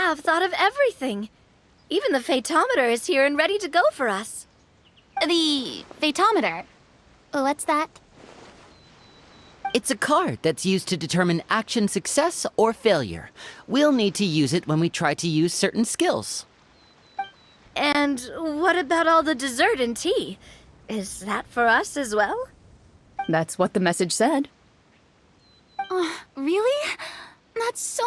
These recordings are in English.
have thought of everything. Even the Fatometer is here and ready to go for us. The Fatometer? What's that? It's a card that's used to determine action success or failure. We'll need to use it when we try to use certain skills. And what about all the dessert and tea? Is that for us as well? That's what the message said. Oh, really? That's so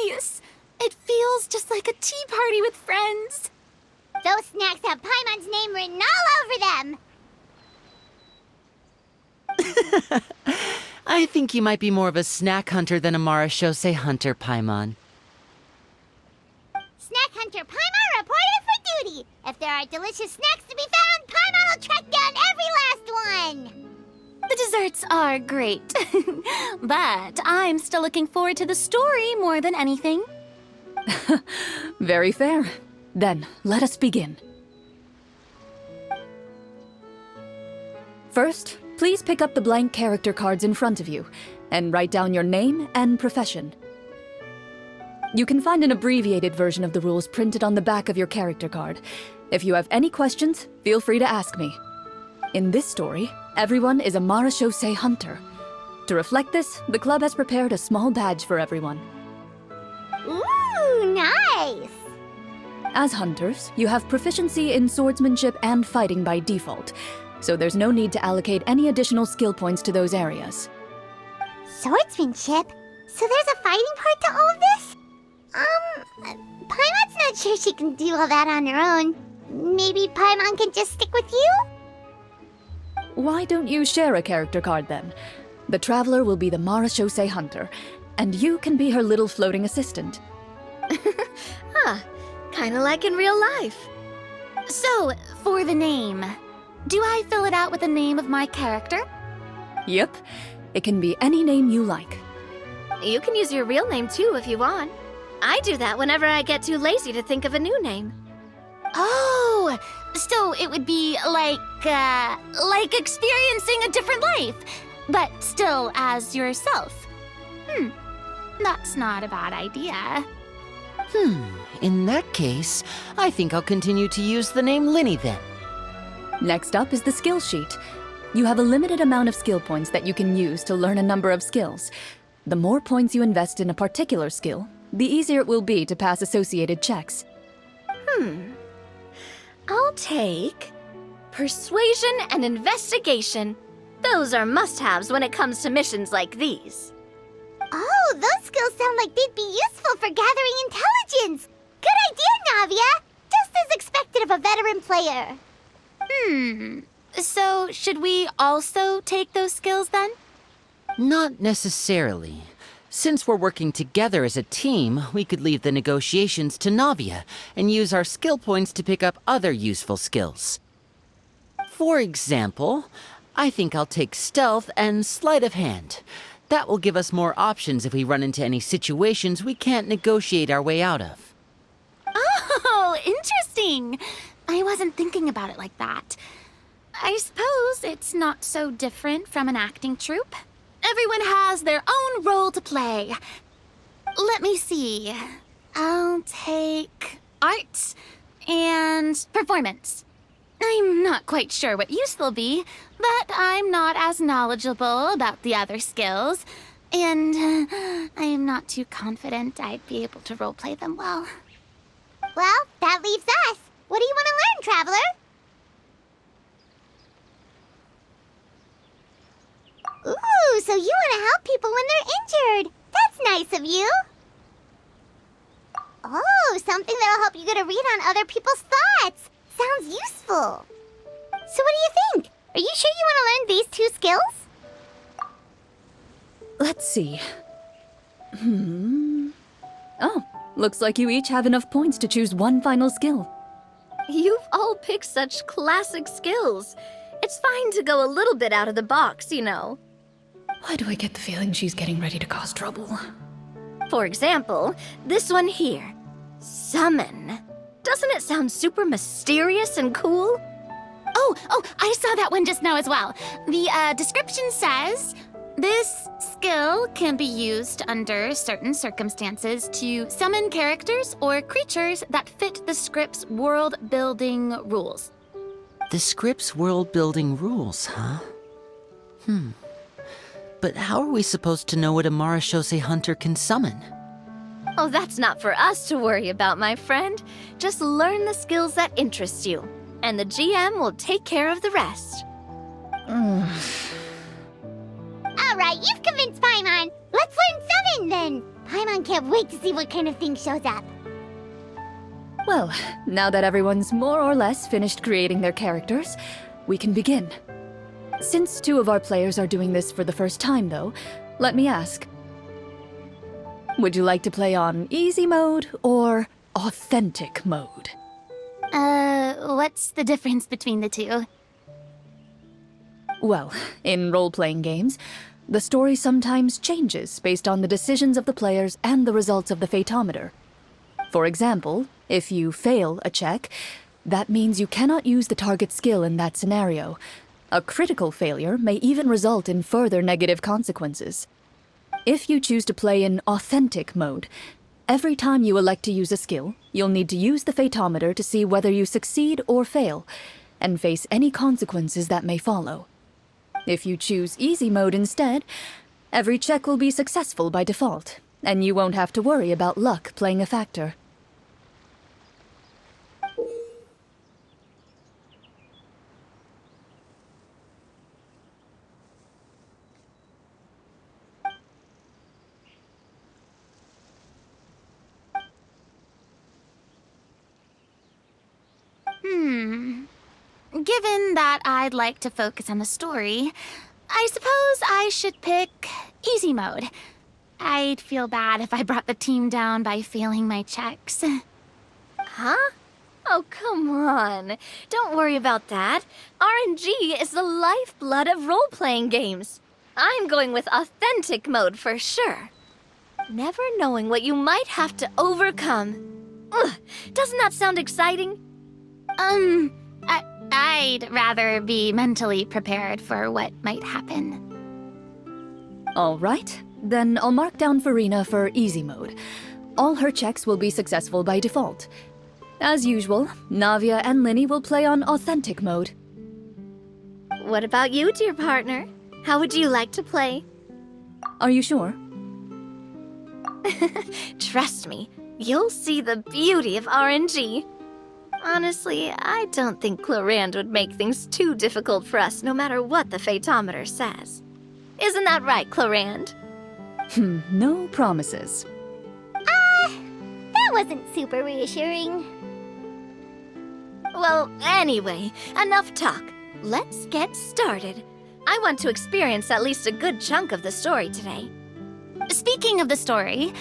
nice. It feels just like a tea party with friends. Those snacks have Paimon's name written all over them! I think you might be more of a snack hunter than a Marachose hunter, Paimon. Snack Hunter Paimon reported for duty! If there are delicious snacks to be found, Paimon will track down every last one! The desserts are great, but I'm still looking forward to the story more than anything. Very fair. Then, let us begin. First, please pick up the blank character cards in front of you and write down your name and profession. You can find an abbreviated version of the rules printed on the back of your character card. If you have any questions, feel free to ask me. In this story, everyone is a Marachose hunter. To reflect this, the club has prepared a small badge for everyone. Ooh, nice! As hunters, you have proficiency in swordsmanship and fighting by default, so there's no need to allocate any additional skill points to those areas. Swordsmanship? So there's a fighting part to all of this? Paimon's not sure she can do all that on her own. Maybe Paimon can just stick with you? Why don't you share a character card then? The Traveler will be the Marachose hunter, and you can be her little floating assistant. Huh. Kinda like in real life. So, for the name, do I fill it out with the name of my character? Yep, it can be any name you like. You can use your real name too if you want. I do that whenever I get too lazy to think of a new name. Oh, so it would be like experiencing a different life, but still as yourself. That's not a bad idea. In that case, I think I'll continue to use the name Linny then. Next up is the skill sheet. You have a limited amount of skill points that you can use to learn a number of skills. The more points you invest in a particular skill, the easier it will be to pass associated checks. I'll take Persuasion and Investigation. Those are must-haves when it comes to missions like these. Oh, those skills sound like they'd be useful for gathering intelligence! Good idea, Navia! Just as expected of a veteran player. So should we also take those skills then? Not necessarily. Since we're working together as a team, we could leave the negotiations to Navia and use our skill points to pick up other useful skills. For example, I think I'll take Stealth and Sleight of Hand. That will give us more options if we run into any situations we can't negotiate our way out of. Oh, interesting. I wasn't thinking about it like that. I suppose it's not so different from an acting troupe. Everyone has their own role to play. Let me see. I'll take Arts and Performance. I'm not quite sure what use they'll be, but I'm not as knowledgeable about the other skills, and I am not too confident I'd be able to roleplay them well. Well, that leaves us. What do you want to learn, Traveler? Ooh, so you want to help people when they're injured. That's nice of you. Oh, something that'll help you get a read on other people's thoughts. Sounds useful. So what do you think? Are you sure you want to learn these two skills? Let's see. Oh, looks like you each have enough points to choose one final skill. You've all picked such classic skills. It's fine to go a little bit out of the box, you know. Why do I get the feeling she's getting ready to cause trouble? For example, this one here. Summon. Doesn't it sound super mysterious and cool? Oh, I saw that one just now as well. The description says, This skill can be used under certain circumstances to summon characters or creatures that fit the script's world-building rules. The script's world-building rules, huh? But how are we supposed to know what a Marashose hunter can summon? Oh, that's not for us to worry about, my friend. Just learn the skills that interest you, and the GM will take care of the rest. Alright, you've convinced Paimon. Let's learn summon then. Paimon can't wait to see what kind of thing shows up. Well, now that everyone's more or less finished creating their characters, we can begin. Since 2 of our players are doing this for the first time, though, let me ask. Would you like to play on easy mode or authentic mode? What's the difference between the two? Well, in role-playing games, the story sometimes changes based on the decisions of the players and the results of the Fatometer. For example, if you fail a check, that means you cannot use the target skill in that scenario. A critical failure may even result in further negative consequences. If you choose to play in authentic mode, every time you elect to use a skill, you'll need to use the Fatometer to see whether you succeed or fail, and face any consequences that may follow. If you choose easy mode instead, every check will be successful by default, and you won't have to worry about luck playing a factor. Given that I'd like to focus on the story, I suppose I should pick easy mode. I'd feel bad if I brought the team down by failing my checks. Huh? Oh, come on. Don't worry about that. RNG is the lifeblood of role-playing games. I'm going with authentic mode for sure. Never knowing what you might have to overcome. Ugh, doesn't that sound exciting? I'd rather be mentally prepared for what might happen. All right, then I'll mark down Farina for easy mode. All her checks will be successful by default. As usual, Navia and Linny will play on authentic mode. What about you, dear partner? How would you like to play? Are you sure? Trust me, you'll see the beauty of RNG. Honestly, I don't think Clorand would make things too difficult for us no matter what the Fatometer says. Isn't that right, Clorand? No promises. That wasn't super reassuring. Well, anyway, enough talk. Let's get started. I want to experience at least a good chunk of the story today. Speaking of the story,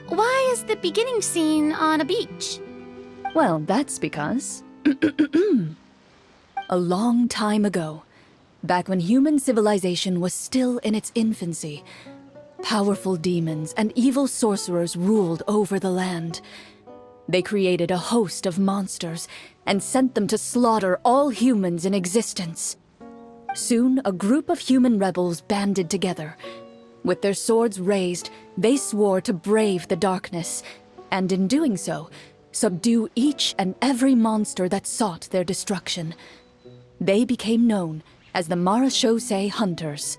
why is the beginning scene on a beach? Well, that's because... A long time ago, back when human civilization was still in its infancy, powerful demons and evil sorcerers ruled over the land. They created a host of monsters and sent them to slaughter all humans in existence. Soon, a group of human rebels banded together. With their swords raised, they swore to brave the darkness, and in doing so, subdue each and every monster that sought their destruction. They became known as the Marashose Hunters.